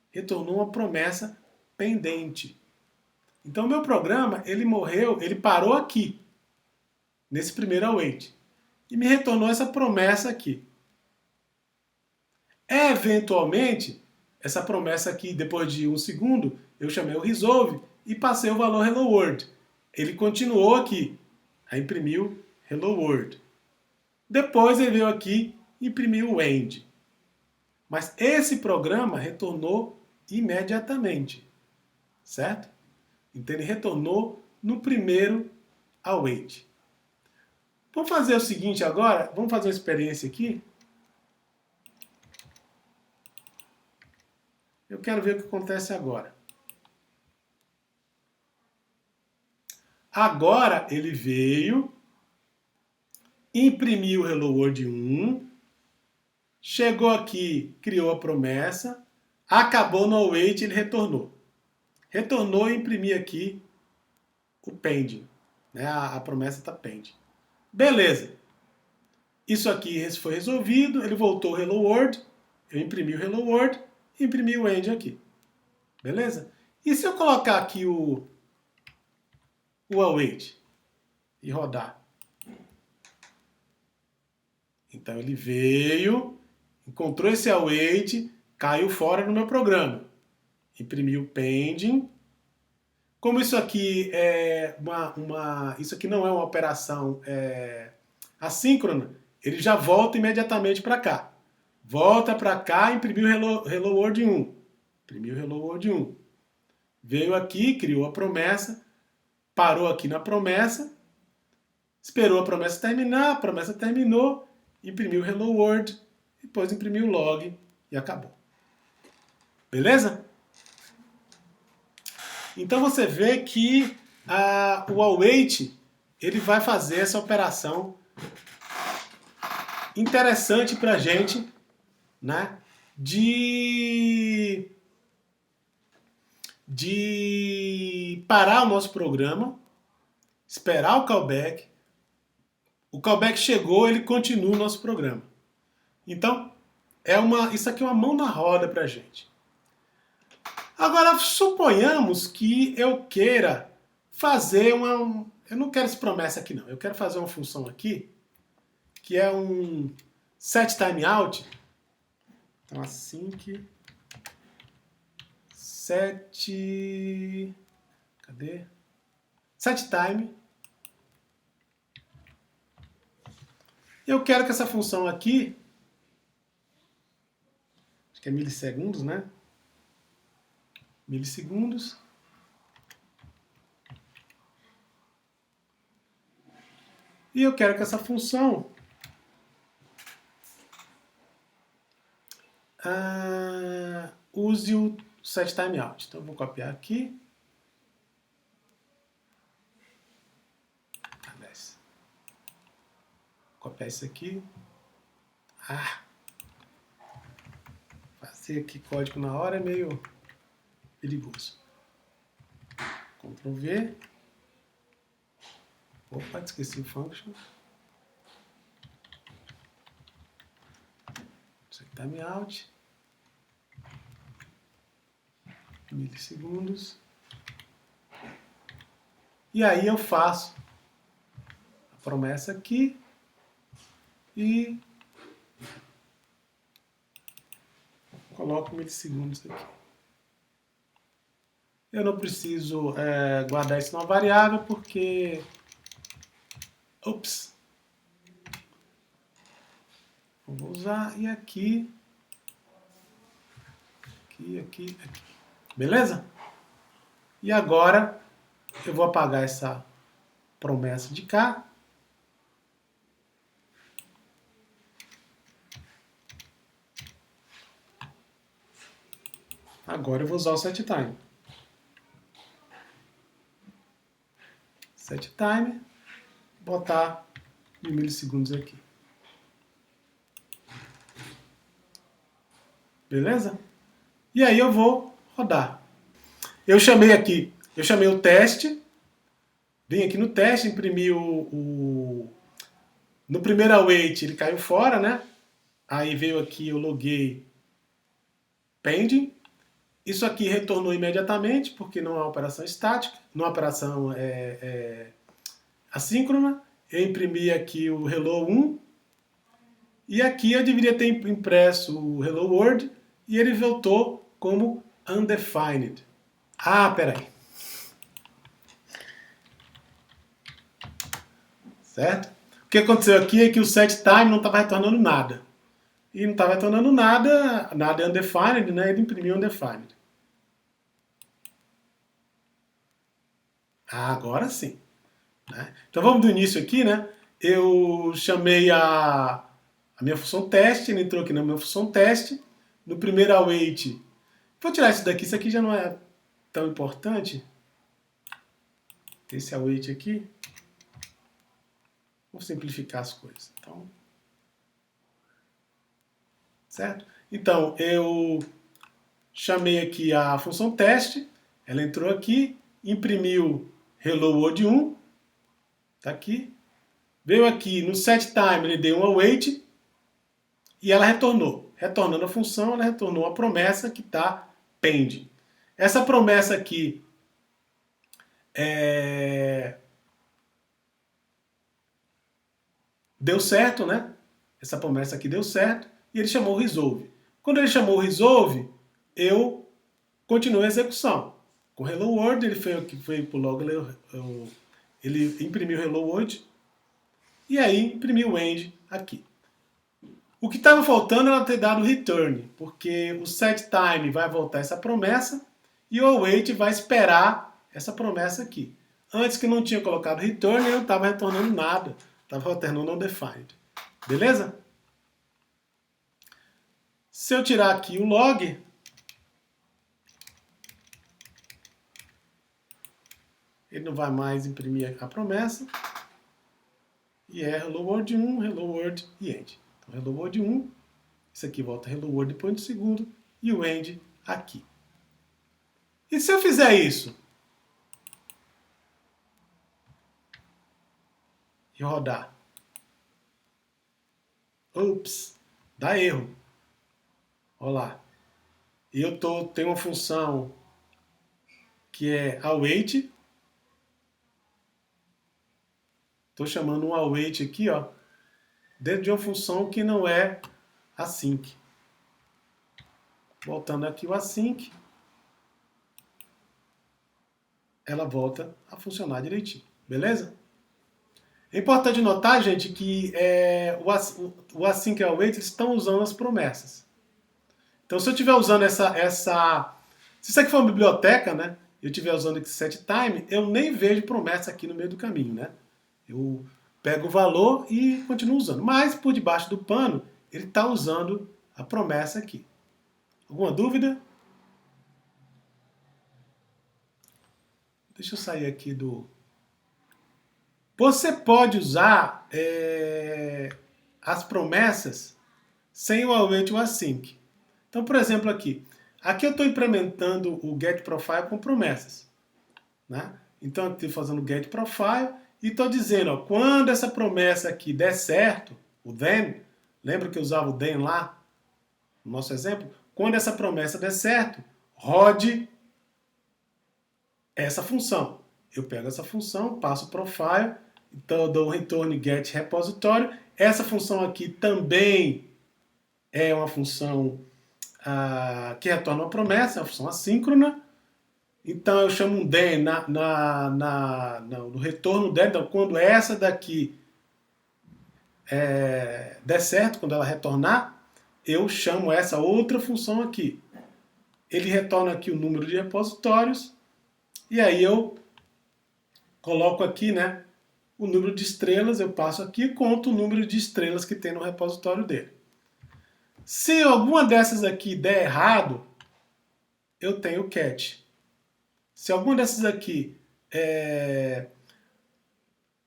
Retornou uma promessa pendente. Então, o meu programa, ele morreu, ele parou aqui, nesse primeiro await, e me retornou essa promessa aqui. Eventualmente, essa promessa aqui, depois de um segundo, eu chamei o resolve e passei o valor hello world. Ele continuou aqui, aí imprimiu hello world. Depois ele veio aqui e imprimiu o end. Mas esse programa retornou imediatamente, certo? Então ele retornou no primeiro await. Vamos fazer o seguinte agora, vamos fazer uma experiência aqui. Eu quero ver o que acontece agora. Agora ele veio, imprimiu o Hello World 1, chegou aqui, criou a promessa, acabou no await, ele retornou. Retornou e imprimi aqui o pending. Né? A promessa está pending. Beleza. Isso aqui foi resolvido, ele voltou o Hello World, eu imprimi o Hello World e imprimi o end aqui. Beleza? E se eu colocar aqui o await e rodar? Então ele veio, encontrou esse await, caiu fora do meu programa. Imprimiu pending. Como isso aqui é isso aqui não é uma operação assíncrona, ele já volta imediatamente para cá. Volta para cá, imprimiu Hello World 1. Imprimiu Hello World 1. Veio aqui, criou a promessa, parou aqui na promessa, esperou a promessa terminar, a promessa terminou, imprimiu Hello World, depois imprimiu o log e acabou. Beleza? Então você vê que o await ele vai fazer essa operação interessante para a gente, né? De parar o nosso programa, esperar o callback. O callback chegou, ele continua o nosso programa. Então, isso aqui é uma mão na roda para a gente. Agora, suponhamos que eu queira fazer eu não quero essa promessa aqui, não. Eu quero fazer uma função aqui, que é um set timeout. Então, assim que... Cadê? Set time. Eu quero que essa função aqui... Acho que é milissegundos, né? Milissegundos. E eu quero que essa função use o set timeout. Então eu vou copiar aqui. Copiar isso aqui. Fazer aqui código na hora é meio perigoso. Ctrl V. Opa, esqueci o function. Set timeout. Milissegundos. E aí eu faço a promessa aqui e coloco milissegundos aqui. Eu não preciso guardar isso numa variável porque... Ops! Eu vou usar e aqui... Aqui. Beleza? E agora eu vou apagar essa promessa de cá. Agora eu vou usar o setTime. SetTime, botar 1000 milissegundos aqui. Beleza? E aí eu vou rodar. Eu chamei o teste, vim aqui no teste, imprimi no primeiro await ele caiu fora, né? Aí veio aqui, eu loguei pending. Isso aqui retornou imediatamente, porque não é uma operação estática, não é uma operação assíncrona. Eu imprimi aqui o hello 1, e aqui eu deveria ter impresso o hello world, e ele voltou como undefined. Ah, peraí. Certo? O que aconteceu aqui é que o setTime não estava retornando nada. E não estava retornando nada, nada é undefined, né? Ele imprimiu undefined. Ah, agora sim. Né? Então vamos do início aqui, né? Eu chamei a minha função teste, ele entrou aqui na minha função teste. No primeiro await, vou tirar isso aqui já não é tão importante. Esse await aqui. Vou simplificar as coisas. Então, certo? Então, eu chamei aqui a função teste, ela entrou aqui, imprimiu hello world 1, tá aqui. Veio aqui no setTime, ele deu um await e ela retornou. Retornando a função, ela retornou a promessa que está pending. Essa promessa aqui deu certo, né? Essa promessa aqui deu certo e ele chamou o resolve. Quando ele chamou o resolve, eu continuei a execução. Com o hello world, ele foi pro log, ele imprimiu o hello world e aí imprimiu o end aqui. O que estava faltando era ter dado return, porque o setTime vai voltar essa promessa e o await vai esperar essa promessa aqui. Antes que não tinha colocado return, ele não estava retornando nada, estava retornando undefined. Beleza? Se eu tirar aqui o log, ele não vai mais imprimir a promessa. E é hello world 1, hello world e end. Então, hello world 1, isso aqui volta hello world depois do segundo, e o end aqui. E se eu fizer isso? E rodar? Ups, dá erro. Olha lá. E eu tenho uma função que é await. Estou chamando um await aqui, ó, dentro de uma função que não é async. Voltando aqui o async, ela volta a funcionar direitinho. Beleza? É importante notar, gente, que o async e o await estão usando as promessas. Então, se eu estiver usando se isso aqui for uma biblioteca, né? Eu estiver usando esse setTime, eu nem vejo promessa aqui no meio do caminho, né? Eu pego o valor e continuo usando. Mas, por debaixo do pano, ele está usando a promessa aqui. Alguma dúvida? Deixa eu sair aqui do... Você pode usar as promessas sem o await e o async. Então, por exemplo, aqui eu estou implementando o getProfile com promessas. Né? Então, eu estou fazendo o getProfile e estou dizendo, ó, quando essa promessa aqui der certo, o then, lembra que eu usava o then lá, no nosso exemplo? Quando essa promessa der certo, rode essa função. Eu pego essa função, passo o profile, então eu dou um return get repositório. Essa função aqui também é uma função que retorna uma promessa, é uma função assíncrona. Então eu chamo um then no retorno dela. Então quando essa daqui der certo, quando ela retornar, eu chamo essa outra função aqui. Ele retorna aqui o número de repositórios e aí eu coloco aqui, né, o número de estrelas, eu passo aqui e conto o número de estrelas que tem no repositório dele. Se alguma dessas aqui der errado, eu tenho o catch. Se alguma dessas aqui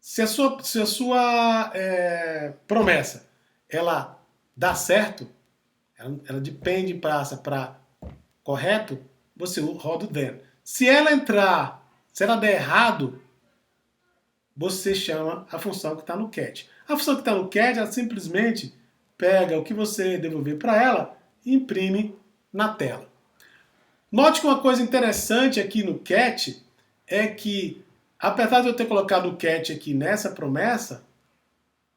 se a sua promessa ela dá certo, ela depende para correto, você roda o then. Se ela der errado, você chama a função que está no cat. A função que está no cat, ela simplesmente pega o que você devolver para ela e imprime na tela. Note que uma coisa interessante aqui no cat é que, apesar de eu ter colocado o cat aqui nessa promessa,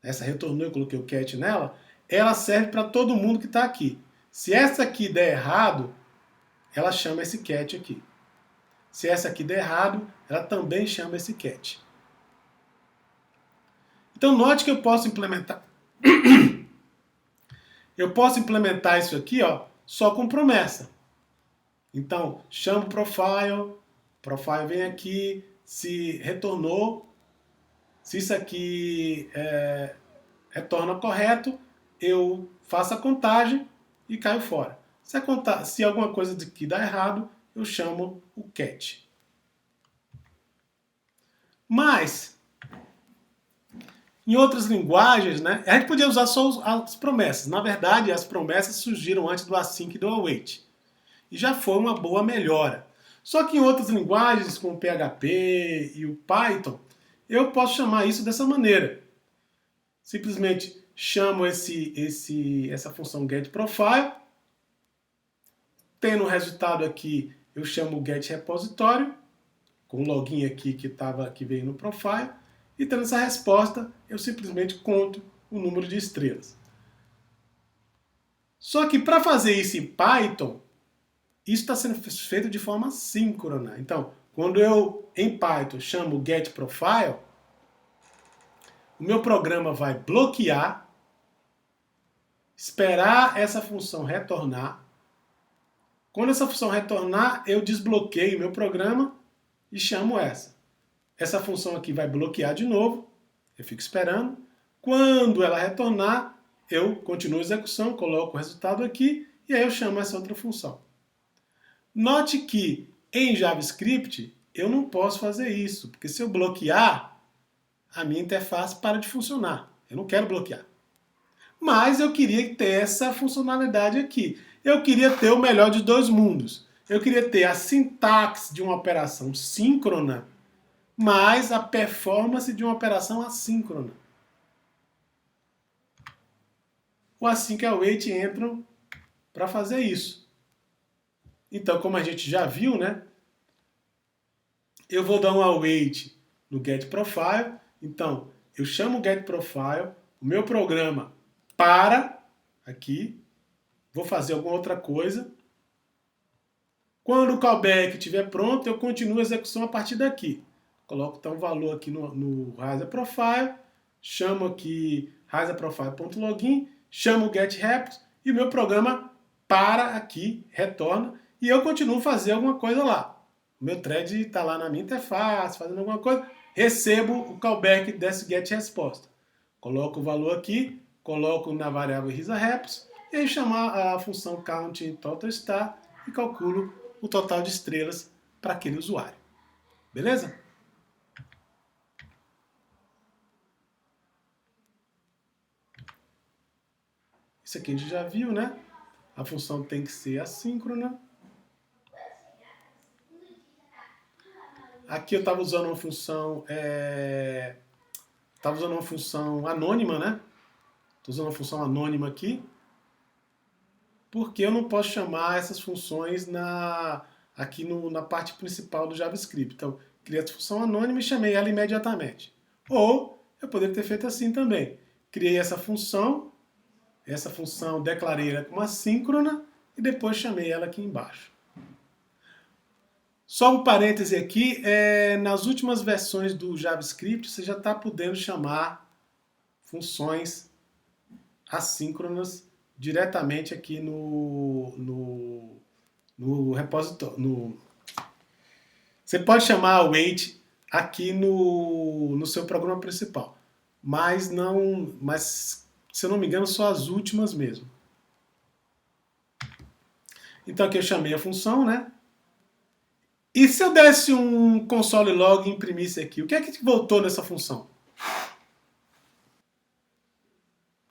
essa retornou, eu coloquei o cat nela, ela serve para todo mundo que está aqui. Se essa aqui der errado, ela chama esse cat aqui. Se essa aqui der errado, ela também chama esse cat. Então note que eu posso implementar isso aqui, ó, só com promessa. Então, chamo profile vem aqui, se retornou, se isso aqui retorna correto, eu faço a contagem e caio fora. Se alguma coisa aqui dá errado, eu chamo o cat. Mas, em outras linguagens, né, a gente podia usar só as promessas. Na verdade, as promessas surgiram antes do async e do await. E já foi uma boa melhora. Só que em outras linguagens, como o PHP e o Python, eu posso chamar isso dessa maneira. Simplesmente chamo essa função getProfile. Tendo o resultado aqui, eu chamo o getRepositório, com o login aqui que veio no profile. E tendo essa resposta, eu simplesmente conto o número de estrelas. Só que para fazer isso em Python, isso está sendo feito de forma síncrona. Então, quando eu, em Python, chamo getProfile, o meu programa vai bloquear, esperar essa função retornar. Quando essa função retornar, eu desbloqueio o meu programa e chamo essa. Essa função aqui vai bloquear de novo, eu fico esperando. Quando ela retornar, eu continuo a execução, coloco o resultado aqui e aí eu chamo essa outra função. Note que em JavaScript eu não posso fazer isso, porque se eu bloquear, a minha interface para de funcionar. Eu não quero bloquear. Mas eu queria ter essa funcionalidade aqui. Eu queria ter o melhor de dois mundos. Eu queria ter a sintaxe de uma operação síncrona, mais a performance de uma operação assíncrona. O async e o await entram para fazer isso. Então, como a gente já viu, né? Eu vou dar um await no getProfile. Então, eu chamo o getProfile, o meu programa para aqui, vou fazer alguma outra coisa. Quando o callback estiver pronto, eu continuo a execução a partir daqui. Coloco então o valor aqui no RaiserProfile, chamo aqui RaiserProfile.login, chamo o getRepos e o meu programa para aqui, retorna, e eu continuo a fazer alguma coisa lá. O meu thread está lá na minha interface, fazendo alguma coisa, recebo o callback desse getResposta. Coloco o valor aqui, coloco na variável RisaRepos, e aí chamar a função countTotalStar e calculo o total de estrelas para aquele usuário. Beleza? Isso aqui a gente já viu, né? A função tem que ser assíncrona. Aqui eu estava usando uma função anônima, né? Estou usando uma função anônima aqui, porque eu não posso chamar essas funções aqui na parte principal do JavaScript. Então, criei essa função anônima e chamei ela imediatamente. Ou eu poderia ter feito assim também. Criei essa função declarei ela como assíncrona e depois chamei ela aqui embaixo. Só um parêntese aqui, nas últimas versões do JavaScript você já está podendo chamar funções assíncronas diretamente aqui no repositório. Você pode chamar await aqui no seu programa principal, mas se eu não me engano só as últimas mesmo. Então aqui eu chamei a função, né? E se eu desse um console log e imprimisse aqui, o que é que voltou nessa função?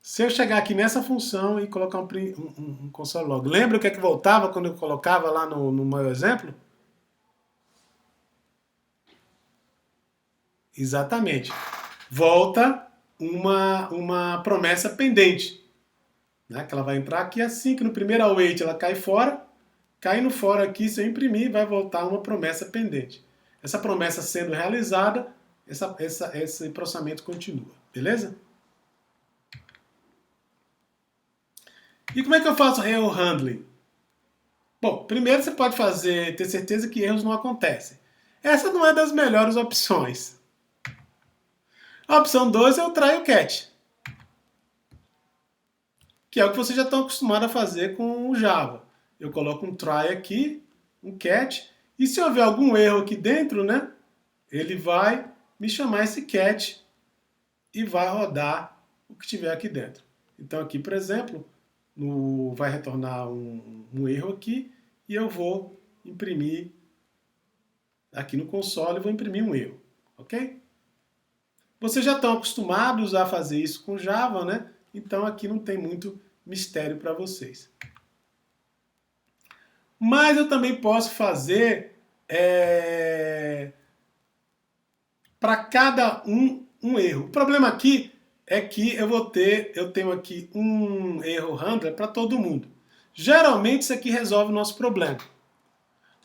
Se eu chegar aqui nessa função e colocar um console log, lembra o que é que voltava quando eu colocava lá no meu exemplo? Exatamente. Volta uma promessa pendente, né? Que ela vai entrar aqui assim que no primeiro await ela cai fora. Caindo fora aqui, se eu imprimir, vai voltar uma promessa pendente. Essa promessa sendo realizada, esse processamento continua. Beleza? E como é que eu faço erro handling? Bom, primeiro você pode ter certeza que erros não acontecem. Essa não é das melhores opções. A opção 2 é o try o catch, que é o que vocês já estão acostumados a fazer com o Java. Eu coloco um try aqui, um catch, e se houver algum erro aqui dentro, né, ele vai me chamar esse catch e vai rodar o que tiver aqui dentro. Então aqui, por exemplo, vai retornar um erro aqui e eu vou imprimir aqui no console, vou imprimir um erro, ok? Vocês já estão acostumados a fazer isso com Java, né? Então aqui não tem muito mistério para vocês. Mas eu também posso fazer para cada um erro. O problema aqui é que eu tenho aqui um erro handler para todo mundo. Geralmente isso aqui resolve o nosso problema.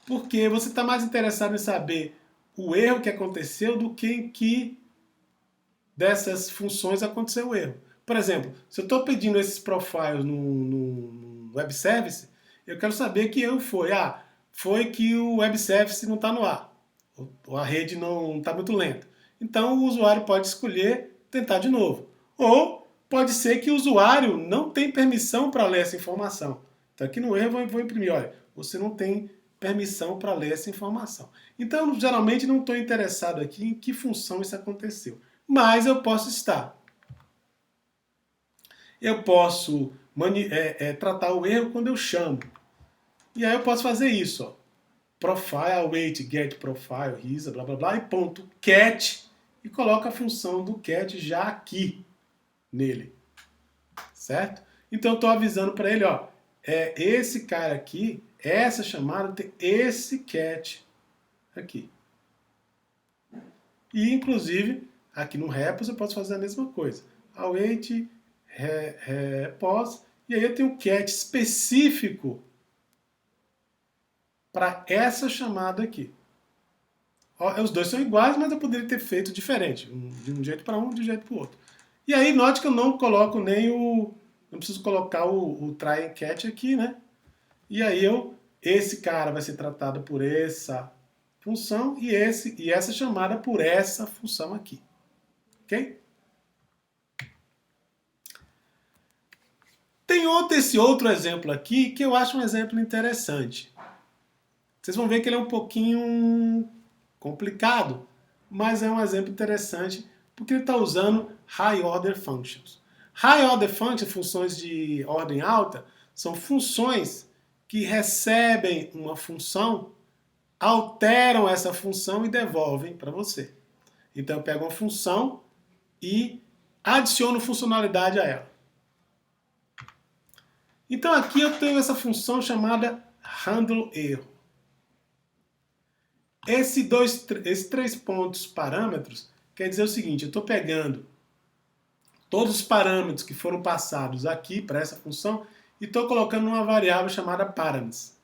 Porque você está mais interessado em saber o erro que aconteceu do que em que dessas funções aconteceu o erro. Por exemplo, se eu estou pedindo esses profiles no web service, eu quero saber que erro foi. Foi que o web service não está no ar. Ou a rede não está muito lenta. Então o usuário pode escolher tentar de novo. Ou pode ser que o usuário não tem permissão para ler essa informação. Então aqui no erro eu vou imprimir, olha, você não tem permissão para ler essa informação. Então geralmente não estou interessado aqui em que função isso aconteceu. Mas eu posso estar. Eu posso tratar o erro quando eu chamo. E aí eu posso fazer isso, ó. Profile, await, get profile, risa, blá blá blá, e ponto, cat, e coloco a função do cat já aqui nele, certo? Então eu estou avisando para ele, ó, esse cara aqui, essa chamada tem esse cat aqui. E inclusive aqui no repos eu posso fazer a mesma coisa, await, pause, e aí eu tenho um cat específico para essa chamada aqui. Os dois são iguais, mas eu poderia ter feito diferente. De um jeito para um, de um jeito para o outro. E aí, note que eu não coloco nem o... Não preciso colocar o try and catch aqui, né? E aí, esse cara vai ser tratado por essa função e essa chamada por essa função aqui. Ok? Tem esse outro exemplo aqui que eu acho um exemplo interessante. Vocês vão ver que ele é um pouquinho complicado, mas é um exemplo interessante porque ele está usando High Order Functions. High Order Functions, funções de ordem alta, são funções que recebem uma função, alteram essa função e devolvem para você. Então eu pego uma função e adiciono funcionalidade a ela. Então aqui eu tenho essa função chamada handle erro. Esses 3 pontos parâmetros quer dizer o seguinte, eu estou pegando todos os parâmetros que foram passados aqui para essa função e estou colocando uma variável chamada params.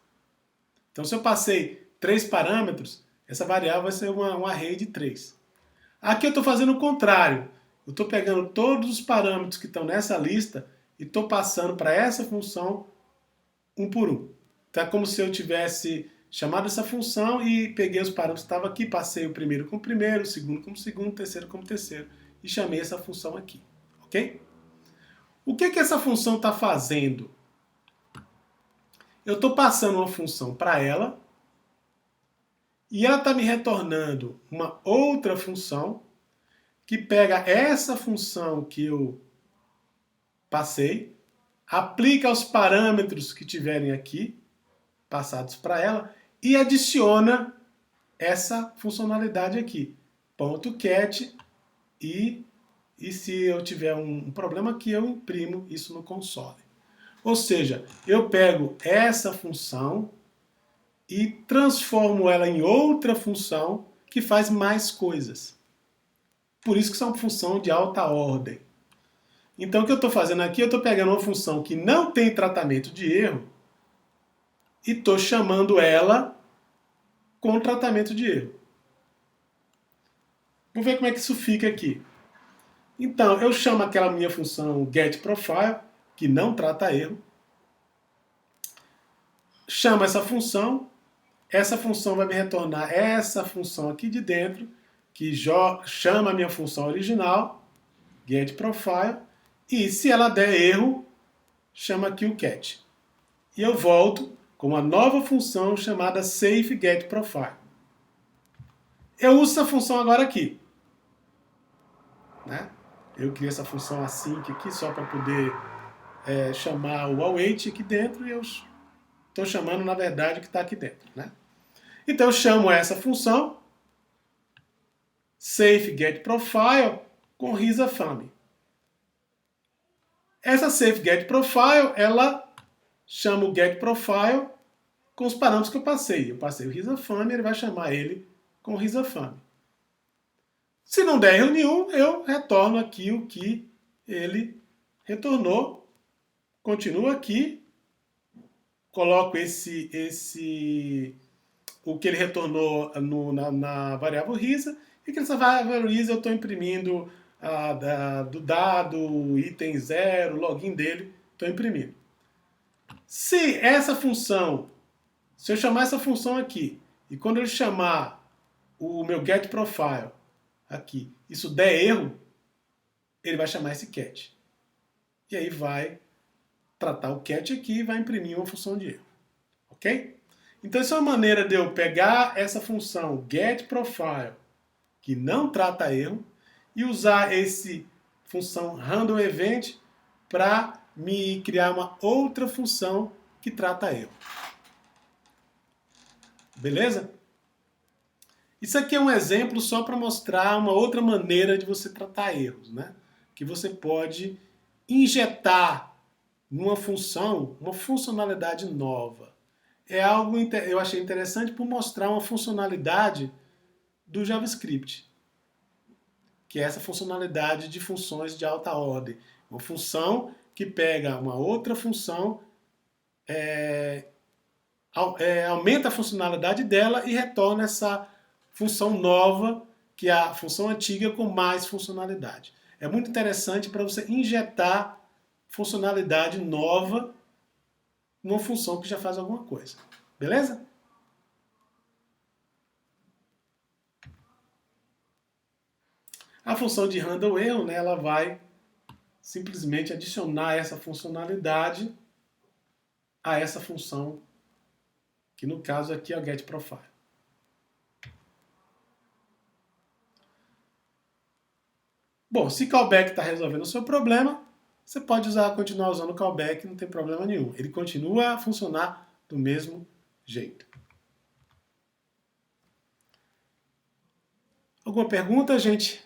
Então se eu passei 3 parâmetros, essa variável vai ser um array de 3. Aqui eu estou fazendo o contrário. Eu estou pegando todos os parâmetros que estão nessa lista e estou passando para essa função um por um. Então é como se eu tivesse chamado essa função e peguei os parâmetros que estavam aqui, passei o primeiro como primeiro, o segundo como segundo, o terceiro como terceiro e chamei essa função aqui, ok? O que essa função está fazendo? Eu estou passando uma função para ela e ela está me retornando uma outra função que pega essa função que eu passei, aplica os parâmetros que tiverem aqui passados para ela e adiciona essa funcionalidade aqui, ponto .cat e e se eu tiver um problema aqui, eu imprimo isso no console. Ou seja, eu pego essa função e transformo ela em outra função que faz mais coisas. Por isso que são função de alta ordem. Então o que eu estou fazendo aqui, eu estou pegando uma função que não tem tratamento de erro e estou chamando ela com tratamento de erro. Vamos ver como é que isso fica aqui. Então, eu chamo aquela minha função getProfile, que não trata erro. Chamo essa função vai me retornar essa função aqui de dentro, que chama a minha função original, getProfile, e se ela der erro, chama aqui o catch. E eu volto com uma nova função chamada saveGetProfile. Eu uso essa função agora aqui. Né? Eu criei essa função async aqui só para poder chamar o await aqui dentro e eu estou chamando, na verdade, o que está aqui dentro. Né? Então eu chamo essa função saveGetProfile com RisaFami. Essa saveGetProfile, ela chama o getProfile com os parâmetros que eu passei. Eu passei o RisaFami, ele vai chamar ele com RisaFami. Se não der erro nenhum, eu retorno aqui o que ele retornou. Continuo aqui, coloco o que ele retornou na variável Risa, e que essa variável Risa eu estou imprimindo do dado, item 0, login dele, estou imprimindo. Se eu chamar essa função aqui, e quando ele chamar o meu getProfile aqui, isso der erro, ele vai chamar esse catch. E aí vai tratar o catch aqui e vai imprimir uma função de erro. Ok? Então essa é uma maneira de eu pegar essa função getProfile, que não trata erro, e usar essa função randomEvent para me criar uma outra função que trata erro. Beleza? Isso aqui é um exemplo só para mostrar uma outra maneira de você tratar erros, né? Que você pode injetar numa função uma funcionalidade nova. É algo eu achei interessante por mostrar uma funcionalidade do JavaScript, que é essa funcionalidade de funções de alta ordem. Uma função que pega uma outra função, aumenta a funcionalidade dela e retorna essa função nova, que é a função antiga com mais funcionalidade. É muito interessante para você injetar funcionalidade nova numa função que já faz alguma coisa. Beleza? A função de handle erro, né, ela vai simplesmente adicionar essa funcionalidade a essa função, que no caso aqui é o getProfile. Bom, se callback está resolvendo o seu problema, você pode continuar usando o callback, não tem problema nenhum. Ele continua a funcionar do mesmo jeito. Alguma pergunta, gente?